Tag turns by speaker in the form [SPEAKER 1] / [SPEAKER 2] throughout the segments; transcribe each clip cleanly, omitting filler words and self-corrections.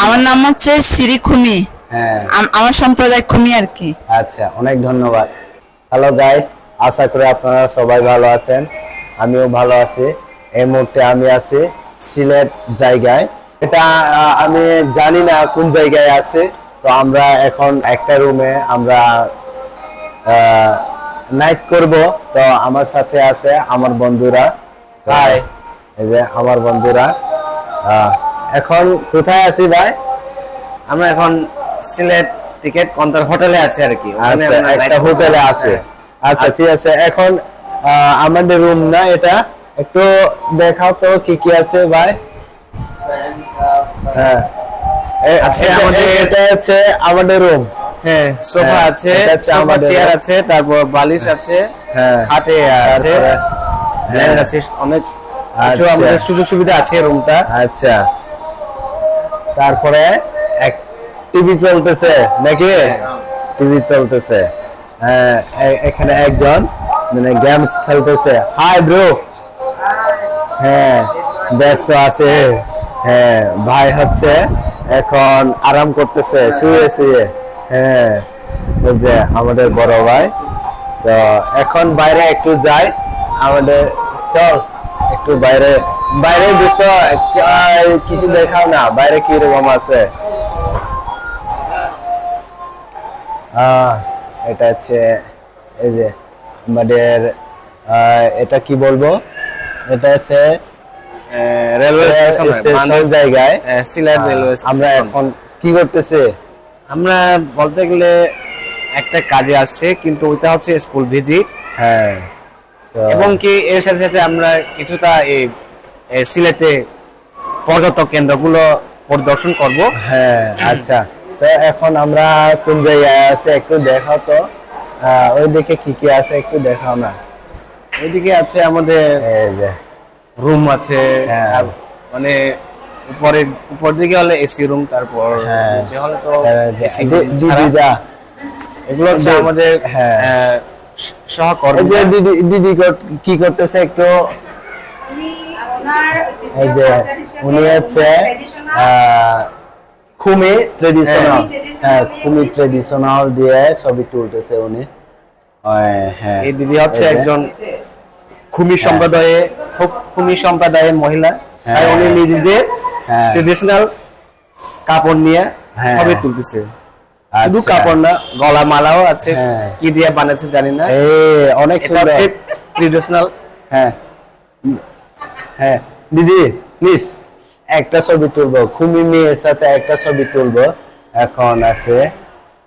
[SPEAKER 1] আমার নাম হচ্ছে শ্রী খুমি।
[SPEAKER 2] হ্যাঁ,
[SPEAKER 1] আমার সম্প্রদায় খুমি আর কি।
[SPEAKER 2] আচ্ছা, অনেক ধন্যবাদ। হ্যালো গাইস, আশা করি আপনারা সবাই ভালো আছেন। আমিও ভালো আছি। এই মুহূর্তে আমি আছি সিলেট জায়গায়। এটা আমি জানি না কোন জায়গায় আছে। তো আমরা এখন একটা রুমে আমরা নাইট করব। তো আমার সাথে আছে আমার বন্ধুরা।
[SPEAKER 3] হাই,
[SPEAKER 2] এই যে আমার বন্ধুরা। এখন কোথায় আছি ভাই?
[SPEAKER 3] আমরা এখন সিলেট টিকেট কাউন্টার হোটেলে আছি আর কি। ওখানে
[SPEAKER 2] আচ্ছা,
[SPEAKER 3] আমরা
[SPEAKER 2] একটা
[SPEAKER 3] night
[SPEAKER 2] হোটেলে
[SPEAKER 3] করব।
[SPEAKER 2] আছে।
[SPEAKER 3] হ্যাঁ।
[SPEAKER 2] আচ্ছা, ঠিক আছে। এখন আমাদের রুম না এটা, একটু দেখাও তো কি কি আছে ভাই। হ্যাঁ,
[SPEAKER 3] আছে
[SPEAKER 2] এটা হচ্ছে আমাদের রুম।
[SPEAKER 3] হ্যাঁ, সোফা
[SPEAKER 2] হ্যাঁ,
[SPEAKER 3] আছে,
[SPEAKER 2] এটা হচ্ছে
[SPEAKER 3] সোফা
[SPEAKER 2] আমাদের
[SPEAKER 3] চেয়ার
[SPEAKER 2] room।
[SPEAKER 3] আছে, তারপর বালিশ আছে,
[SPEAKER 2] হ্যাঁ,
[SPEAKER 3] খাটে আছে,
[SPEAKER 2] তারপরে-
[SPEAKER 3] ব্ল্যাঙ্ক আছে, অনেক কিছু
[SPEAKER 2] আচ্ছা।
[SPEAKER 3] আমাদের সুযোগ সুবিধা আছে রুমটা।
[SPEAKER 2] আচ্ছা, তারপরে এক টিভি চলতেছে নাকি? টিভি চলতেছে। হ্যাঁ, এখানে একজন মানে গেমস খেলতেছে। Hi bro. হ্যাঁ, ব্যস্ত আছে। হ্যাঁ, ভাই হচ্ছে এখন আরাম করতেছে শুয়ে শুয়ে। হ্যাঁ, এই যে আমাদের বড় ভাই। তো এখন বাইরে একটু যাই আমাদের। চল একটু বাইরে বাইরে দোস্ত, কিছু দেখাও না বাইরে কি রকম আছে। এটা হচ্ছে এই যে আমাদের এটা কি বলবো, এটা হচ্ছে
[SPEAKER 3] রেলওয়ে
[SPEAKER 2] স্টেশন জায়গায়।
[SPEAKER 3] সিলেট রেলওয়ে
[SPEAKER 2] আমরা এখন কি করতেছি?
[SPEAKER 3] আমরা বলতে গেলে একটা কাজে আসছে, কিন্তু ওইটা হচ্ছে স্কুল ভিজিট,
[SPEAKER 2] হ্যাঁ, তো
[SPEAKER 3] এবং কি এর সাথে সাথে আমরা কিছুটা এই সিলেটে পর্যটক কেন্দ্রগুলো পরিদর্শন করব।
[SPEAKER 2] হ্যাঁ, আচ্ছা। তো এখন আমরা কোন জায়গায় আছে একটু দেখাও তো। ওই দিকে কি কি আছে একটু দেখাও না।
[SPEAKER 3] ওইদিকে আছে আমাদের
[SPEAKER 2] এই যে
[SPEAKER 3] রুম আছে,
[SPEAKER 2] হ্যাঁ।
[SPEAKER 3] আর মানে উপর দিকে হলে এসি রুম, তারপর
[SPEAKER 2] হ্যাঁ।
[SPEAKER 3] নিচে হলে তো এসি
[SPEAKER 2] দিদিরা,
[SPEAKER 3] এগুলো হচ্ছে আমাদের
[SPEAKER 2] হ্যাঁ। এই
[SPEAKER 3] সহকর্মী।
[SPEAKER 2] যে দিদি কি করতেছে একটু। এই যে উনি হচ্ছে খুমি ট্রেডিশনাল। হ্যাঁ, খুমি ট্রেডিশনাল দিয়ে ছবি তুলতেছে উনি। হ্যাঁ,
[SPEAKER 3] এই দিদি হচ্ছে
[SPEAKER 2] এই যে।
[SPEAKER 3] একজন খুমি সম্প্রদায়ের মহিলা, তাই
[SPEAKER 2] হ্যাঁ।
[SPEAKER 3] উনি নিজেদের
[SPEAKER 2] হ্যাঁ।
[SPEAKER 3] ট্রেডিশনাল কাপড় নিয়ে
[SPEAKER 2] হ্যাঁ।
[SPEAKER 3] ছবি তুলতেছে। শুধু
[SPEAKER 2] আচ্ছা।
[SPEAKER 3] কাপড় না, গলা মালাও আছে,
[SPEAKER 2] হ্যাঁ।
[SPEAKER 3] কি দিয়ে বানাচ্ছে জানি না।
[SPEAKER 2] অনেক
[SPEAKER 3] এটা
[SPEAKER 2] সুন্দর।
[SPEAKER 3] হচ্ছে ট্রেডিশনাল।
[SPEAKER 2] হ্যাঁ, হ্যাঁ, দিদি প্লিজ একটা ছবি তুলবো, খুমি মেয়ের সাথে একটা ছবি তুলবো এখন আছে।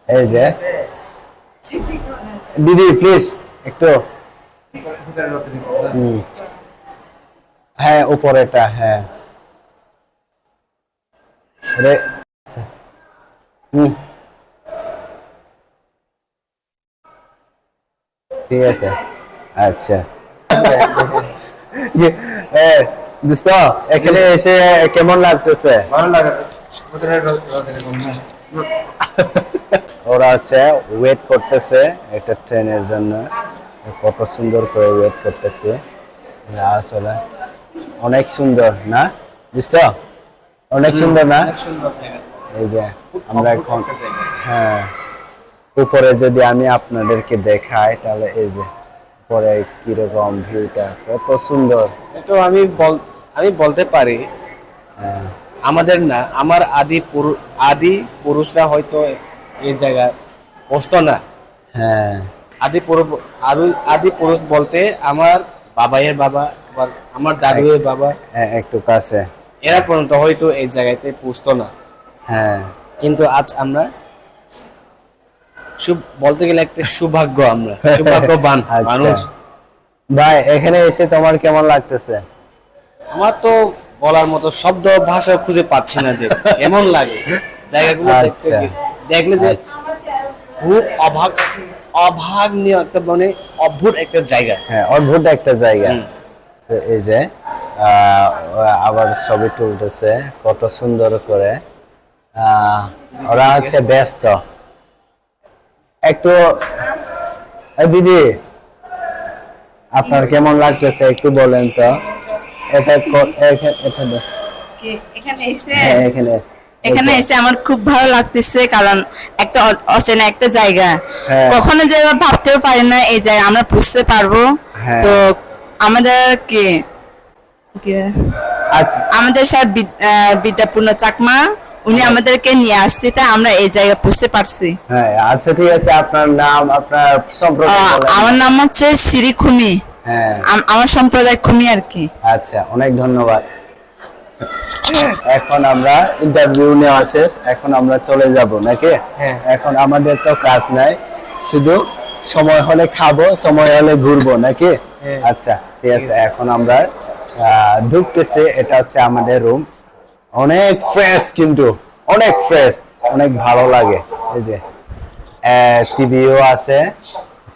[SPEAKER 2] এই যে দিদি প্লিজ একটু। হ্যাঁ, উপরেটা। হ্যাঁ, আচ্ছা। ঠিক আছে। আচ্ছা, দোস্ত এখানে এসে কেমন লাগতেছে?
[SPEAKER 3] ভালো লাগে।
[SPEAKER 2] ওরা হচ্ছে ওয়েট করতেছে একটা ট্রেনের জন্য। কত সুন্দর করে ওয়েট করতেছে। আসলে অনেক সুন্দর না বুঝছ? অনেক সুন্দর না? এই যে আমরা এখন, হ্যাঁ, উপরে যদি আমি আপনাদেরকে দেখাই তাহলে এই যে উপরে কিরকম ভিউটা কত সুন্দর।
[SPEAKER 3] এটা আমি বলতে পারি,
[SPEAKER 2] হ্যাঁ,
[SPEAKER 3] আমাদের না, আমার আদি পুরুষরা হয়তো এই জায়গায় বসতো না।
[SPEAKER 2] হ্যাঁ,
[SPEAKER 3] আদি পুরুষ বলতে আমার বাবাইয়ের বাবা, আবার আমার দাদুয়ের বাবা,
[SPEAKER 2] একটু কাছে।
[SPEAKER 3] এরা পর্যন্ত হয়তো এই জায়গাতে পুষতো না।
[SPEAKER 2] হ্যাঁ,
[SPEAKER 3] কিন্তু আজ আমরা বলতে গেলে একটা সৌভাগ্য, আমরা সৌভাগ্যবান
[SPEAKER 2] আচ্ছা।
[SPEAKER 3] মানুষ।
[SPEAKER 2] ভাই এখানে এসে তোমার কেমন লাগতেছে?
[SPEAKER 3] আমার তো বলার মতো শব্দ ভাষা খুঁজে পাচ্ছি না যে এমন লাগে জায়গাগুলো দেখতে
[SPEAKER 2] আচ্ছা।
[SPEAKER 3] দেখলে যে
[SPEAKER 2] আচ্ছা।
[SPEAKER 3] খুব অভাবনীয় একটা, মানে অদ্ভুত একটা জায়গা।
[SPEAKER 2] হ্যাঁ, অদ্ভুত একটা জায়গা। তো এই যে আবার ছবি তুলতেছে কত সুন্দর করে। ওরা হচ্ছে ব্যস্ত একটু। দিদি আপনার কেমন লাগতেছে একটু বলেন তো। এটা
[SPEAKER 1] এখানে এসে
[SPEAKER 2] হ্যাঁ, এখানে
[SPEAKER 1] এখানে এসে আমার খুব ভালো লাগতেছে, কারণ একটা অচেনা একটা জায়গা,
[SPEAKER 2] হ্যাঁ।
[SPEAKER 1] কখনো যে ভাবতেও পারি না এই জায়গা আমরা বুঝতে পারবো।
[SPEAKER 2] হ্যাঁ।
[SPEAKER 1] তো আমাদের
[SPEAKER 2] আচ্ছা
[SPEAKER 1] আমাদের স্যার বিদ্যাপূর্ণ চাকমা, উনি আমাদেরকে নিয়ে আসছে, তাই আমরা এই জায়গা বুঝতে পারছি।
[SPEAKER 2] হ্যাঁ, আচ্ছা ঠিক আছে, আপনার নাম, আপনার সম্প্রদায় বলেন।
[SPEAKER 1] আমার নাম হচ্ছে শ্রী খুমি।
[SPEAKER 2] হ্যাঁ,
[SPEAKER 1] আমার সম্প্রদায় খুমি আর কি।
[SPEAKER 2] আচ্ছা, অনেক ধন্যবাদ। এখন আমরা ইন্টারভিউ নেওয়া শেষ, এখন আমরা চলে যাব নাকি?
[SPEAKER 3] হ্যাঁ।
[SPEAKER 2] এখন আমাদের তো কাজ নাই, শুধু সময় হলে খাবো, সময় হলে ঘুরবো নাকি?
[SPEAKER 3] হ্যাঁ।
[SPEAKER 2] আচ্ছা ঠিক আছে, এখন আমরা ঢুকতেছি, এটা হচ্ছে আমাদের রুম। অনেক ফ্রেশ, কিন্তু অনেক ফ্রেশ, অনেক ভালো লাগে। এই যে টিভিও আছে,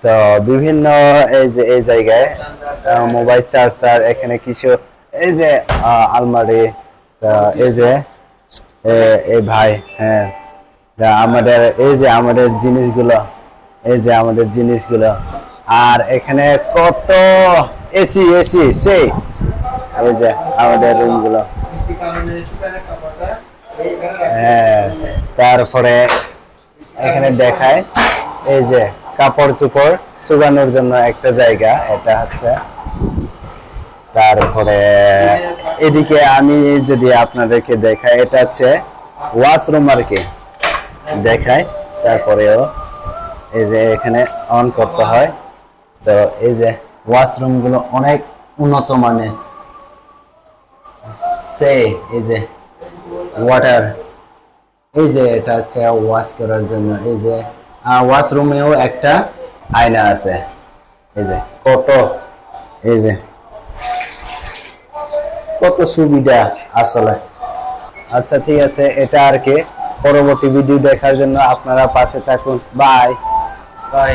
[SPEAKER 2] তো বিভিন্ন এই যে এই জায়গায় মোবাইল চার্জার, এখানে কিছু এই যে আলমারি, এই যে এই ভাই, হ্যাঁ, আমাদের এই যে আমাদের জিনিসগুলো, এই যে আমাদের জিনিসগুলো, আর এখানে কত এসি এসি সেই এই যে আমাদের রুমগুলো। হ্যাঁ, তারপরে এখানে দেখায় এই যে কাপড় চোপড় শুকানোর জন্য একটা জায়গা, এটা হচ্ছে। তারপরে এদিকে আমি যদি আপনাদেরকে দেখাই, এটা হচ্ছে ওয়াশরুম আর কি, দেখায়। তারপরেও এই যে এখানে অন করতে হয়, তো এই যে ওয়াশরুম গুলো অনেক উন্নত মানের, সেই এই যে ওয়াটার, এই যে এটা হচ্ছে ওয়াশ করার জন্য। এই যে ওয়াশরুমেও একটা আয়না আছে, এই যে কত, এই যে কত সুবিধা আসলে। আচ্ছা ঠিক আছে, এটা আর কি। পরবর্তী ভিডিও দেখার জন্য আপনারা পাশে থাকুন। Bye
[SPEAKER 3] bye.